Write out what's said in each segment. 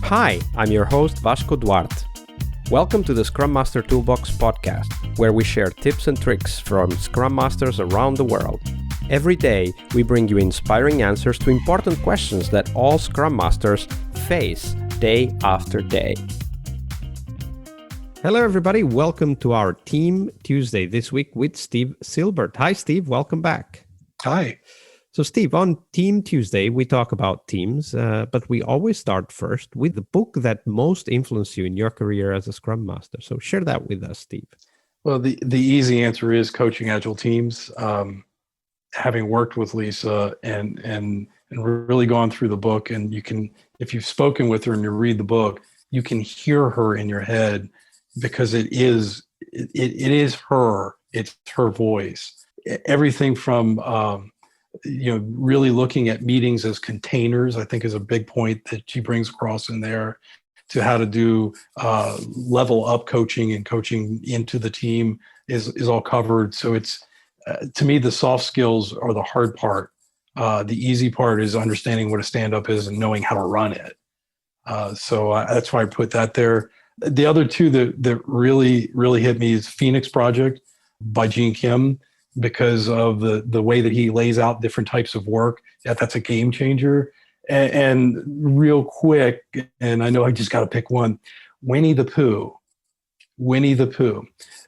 Hi, I'm your host Vasco Duarte. Welcome to the Scrum Master Toolbox podcast, where we share tips and tricks from Scrum Masters around the world. Every day, we bring you inspiring answers to important questions that all Scrum Masters face day after day. Hello, everybody. Welcome to our Team Tuesday this week with Steve Silbert. Hi, Steve. Welcome back. Hi. So, Steve, on Team Tuesday, we talk about teams, but we always start first with the book that most influenced you in your career as a Scrum Master. So share that with us, Steve. Well, the easy answer is Coaching Agile Teams. Having worked with Lyssa and really gone through the book, and you can, if you've spoken with her and you read the book, you can hear her in your head because it is her. It's her voice. Everything from really looking at meetings as containers, I think, is a big point that she brings across in there, to how to do level up coaching and coaching into the team is all covered. So it's, to me, the soft skills are the hard part. The easy part is understanding what a stand-up is and knowing how to run it. So that's why I put that there. The other two that really, really hit me is Phoenix Project by Gene Kim, because of the way that he lays out different types of work. That's a game changer. And real quick, and I know I just got to pick one, Winnie the Pooh.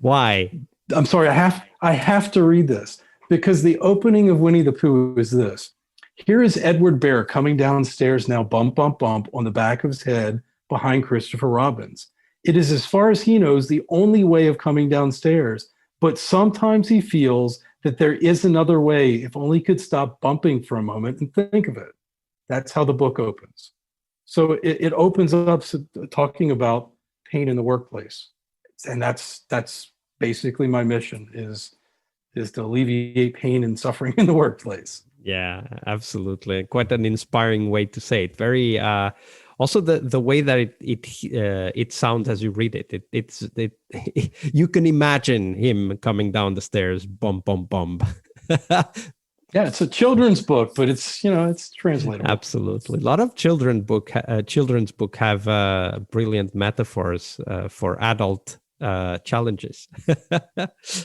Why? I'm sorry, I have to read this, because the opening of Winnie the Pooh is this. Here is Edward Bear coming downstairs now, bump, bump, bump, on the back of his head behind Christopher Robin. It is, as far as he knows, the only way of coming downstairs. But sometimes he feels that there is another way, if only he could stop bumping for a moment and think of it. That's how the book opens. So it opens up talking about pain in the workplace. And that's basically my mission, is to alleviate pain and suffering in the workplace. Yeah, absolutely. Quite an inspiring way to say it. Very also the way that it sounds as you read it. You can imagine him coming down the stairs, bump, bump, bump. Yeah, it's a children's book, but it's translatable. Absolutely. A lot of children's book have brilliant metaphors for adult challenges.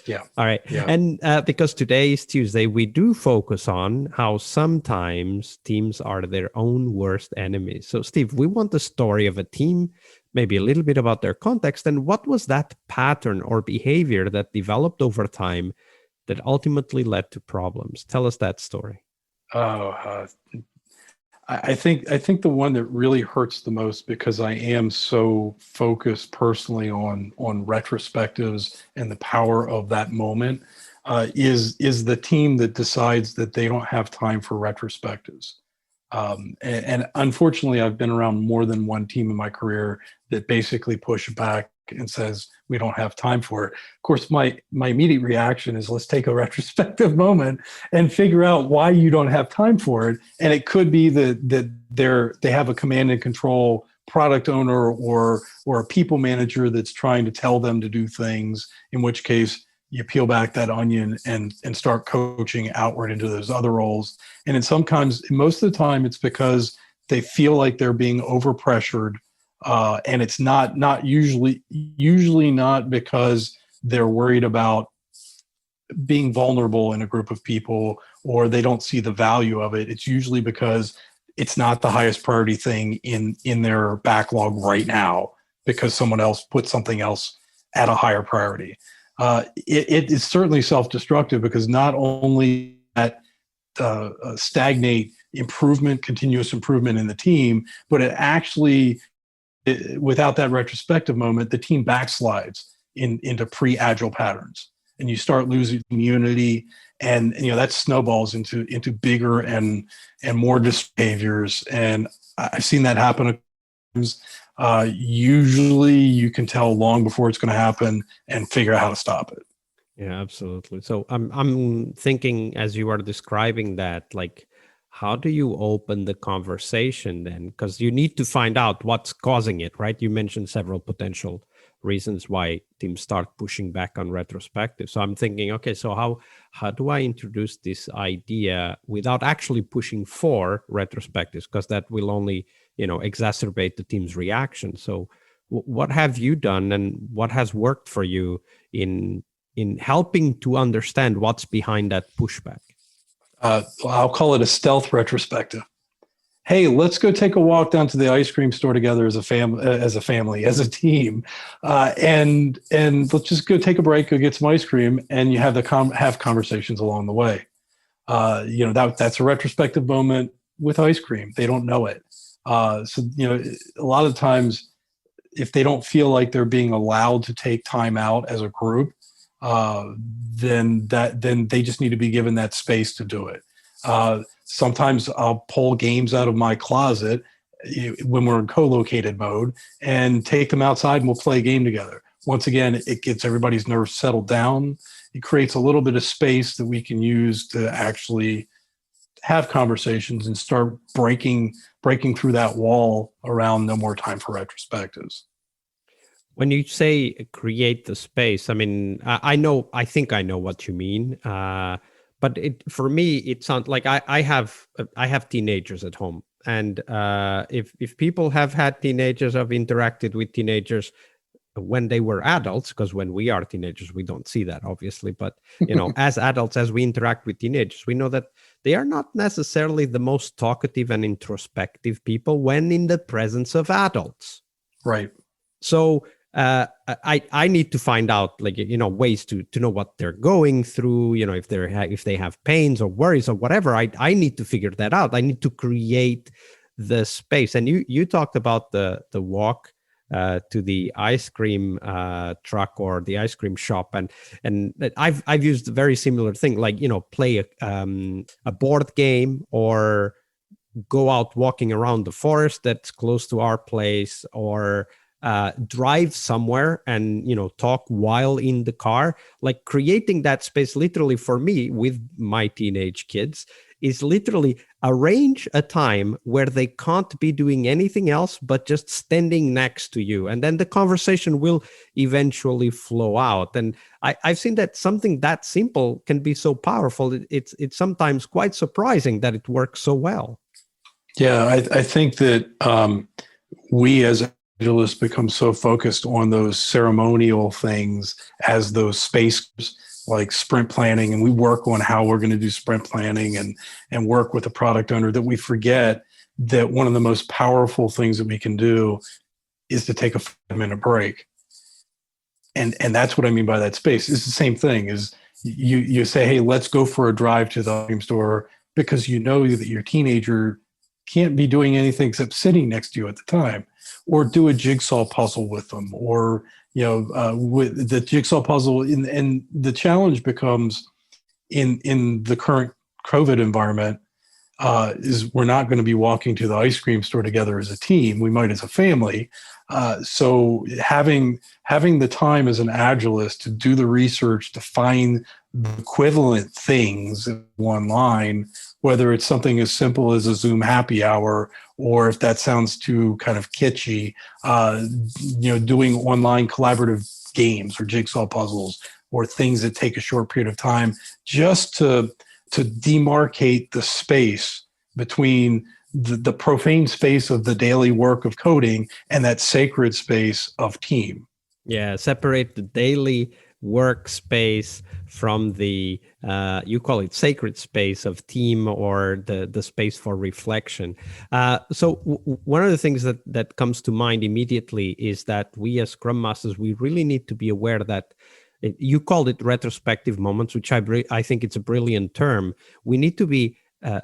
Yeah. All right. Yeah. And because today is Tuesday, we do focus on how sometimes teams are their own worst enemies. So, Steve, we want the story of a team, maybe a little bit about their context, and what was that pattern or behavior that developed over time that ultimately led to problems. Tell us that story. I think the one that really hurts the most, because I am so focused personally on retrospectives and the power of that moment, is the team that decides that they don't have time for retrospectives. And unfortunately, I've been around more than one team in my career that basically push back and says, we don't have time for it. Of course, my immediate reaction is, let's take a retrospective moment and figure out why you don't have time for it. And it could be that they have a command and control product owner or a people manager that's trying to tell them to do things, in which case you peel back that onion and start coaching outward into those other roles. And most of the time, it's because they feel like they're being overpressured. And it's not usually not because they're worried about being vulnerable in a group of people, or they don't see the value of it. It's usually because it's not the highest priority thing in their backlog right now, because someone else put something else at a higher priority. It is certainly self-destructive, because not only that stagnate continuous improvement in the team, but it actually, without that retrospective moment, the team backslides into pre-agile patterns, and you start losing unity, and that snowballs into bigger and more behaviors. And I've seen that happen. Usually, you can tell long before it's going to happen and figure out how to stop it. Yeah, absolutely. So I'm thinking, as you are describing that, like, how do you open the conversation then? Because you need to find out what's causing it, right? You mentioned several potential reasons why teams start pushing back on retrospective. So I'm thinking, okay, so how do I introduce this idea without actually pushing for retrospectives? Because that will only, exacerbate the team's reaction. So what have you done, and what has worked for you in helping to understand what's behind that pushback? I'll call it a stealth retrospective. Hey, let's go take a walk down to the ice cream store together as a family, as a team, and let's just go take a break, go get some ice cream, and you have have conversations along the way. That's a retrospective moment with ice cream. They don't know it, so a lot of times, if they don't feel like they're being allowed to take time out as a group, then they just need to be given that space to do it. Sometimes I'll pull games out of my closet when we're in co-located mode and take them outside, and we'll play a game together. Once again, it gets everybody's nerves settled down. It creates a little bit of space that we can use to actually have conversations and start breaking through that wall around no more time for retrospectives. When you say create the space, I mean, I think I know what you mean. But for me, it sounds like I have teenagers at home, and if people have had teenagers, have interacted with teenagers when they were adults, because when we are teenagers, we don't see that, obviously. But as adults, as we interact with teenagers, we know that they are not necessarily the most talkative and introspective people when in the presence of adults. Right. So I need to find out, ways to know what they're going through, if they have pains or worries or whatever. I need to figure that out. I need to create the space. And you talked about the walk to the ice cream truck or the ice cream shop, and I've used a very similar thing, like play a board game, or go out walking around the forest that's close to our place, or drive somewhere and talk while in the car. Like, creating that space, literally, for me with my teenage kids, is literally arrange a time where they can't be doing anything else but just standing next to you, and then the conversation will eventually flow out. And I've seen that something that simple can be so powerful. It's sometimes quite surprising that it works so well. Yeah, I think that we as Agilists become so focused on those ceremonial things as those spaces, like sprint planning, and we work on how we're going to do sprint planning and work with the product owner, that we forget that one of the most powerful things that we can do is to take a 5-minute break. And that's what I mean by that space. It's the same thing as you say, hey, let's go for a drive to the ice cream store, because you know that your teenager can't be doing anything except sitting next to you at the time, or do a jigsaw puzzle with them, or with the jigsaw puzzle. And the challenge becomes in the current COVID environment is we're not going to be walking to the ice cream store together as a team. We might as a family. So having the time as an Agilist to do the research, to find the equivalent things online, whether it's something as simple as a Zoom happy hour, or if that sounds too kind of kitschy, doing online collaborative games or jigsaw puzzles, or things that take a short period of time, just to demarcate the space between the profane space of the daily work of coding and that sacred space of team. Yeah, separate the daily workspace from the you call it sacred space of team, or the space for reflection. So one of the things that comes to mind immediately is that we as Scrum Masters, we really need to be aware that you called it retrospective moments, which I think it's a brilliant term. We need to be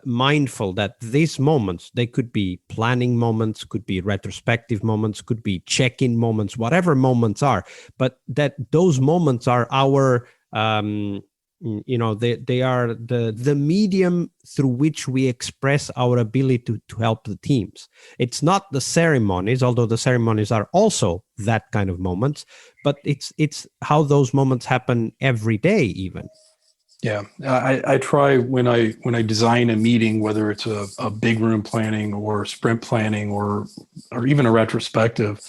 mindful that these moments, they could be planning moments, could be retrospective moments, could be check-in moments, whatever moments are, but that those moments are our they are the medium through which we express our ability to help the teams. It's not the ceremonies, although the ceremonies are also that kind of moments, but it's how those moments happen every day even. Yeah, I try when I design a meeting, whether it's a big room planning or sprint planning or even a retrospective,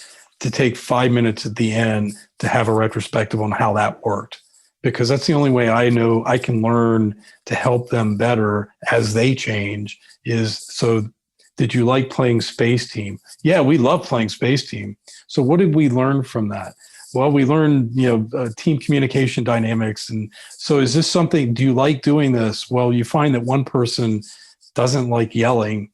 to take 5 minutes at the end to have a retrospective on how that worked, because that's the only way I know I can learn to help them better as they change. Is, so did you like playing Space Team? Yeah, we love playing Space Team. So what did we learn from that? Well, we learned, team communication dynamics. And so is this something, do you like doing this? Well, you find that one person doesn't like yelling.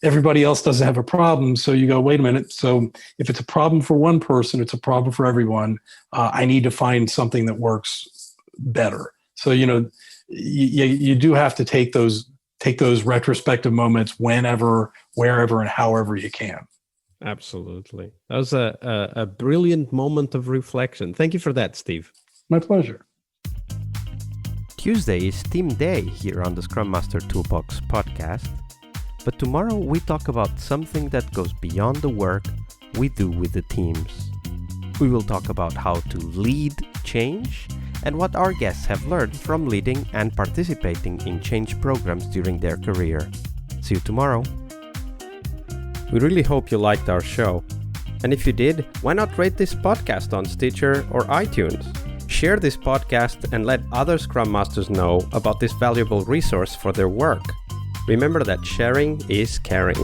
Everybody else doesn't have a problem. So you go, wait a minute. So if it's a problem for one person, it's a problem for everyone. I need to find something that works better. So, you do have to take those retrospective moments whenever, wherever, and however you can. Absolutely. That was a brilliant moment of reflection. Thank you for that, Steve. My pleasure. Tuesday is Team Day here on the Scrum Master Toolbox podcast. But tomorrow we talk about something that goes beyond the work we do with the teams. We will talk about how to lead change and what our guests have learned from leading and participating in change programs during their career. See you tomorrow. We really hope you liked our show. And if you did, why not rate this podcast on Stitcher or iTunes? Share this podcast and let other Scrum Masters know about this valuable resource for their work. Remember that sharing is caring.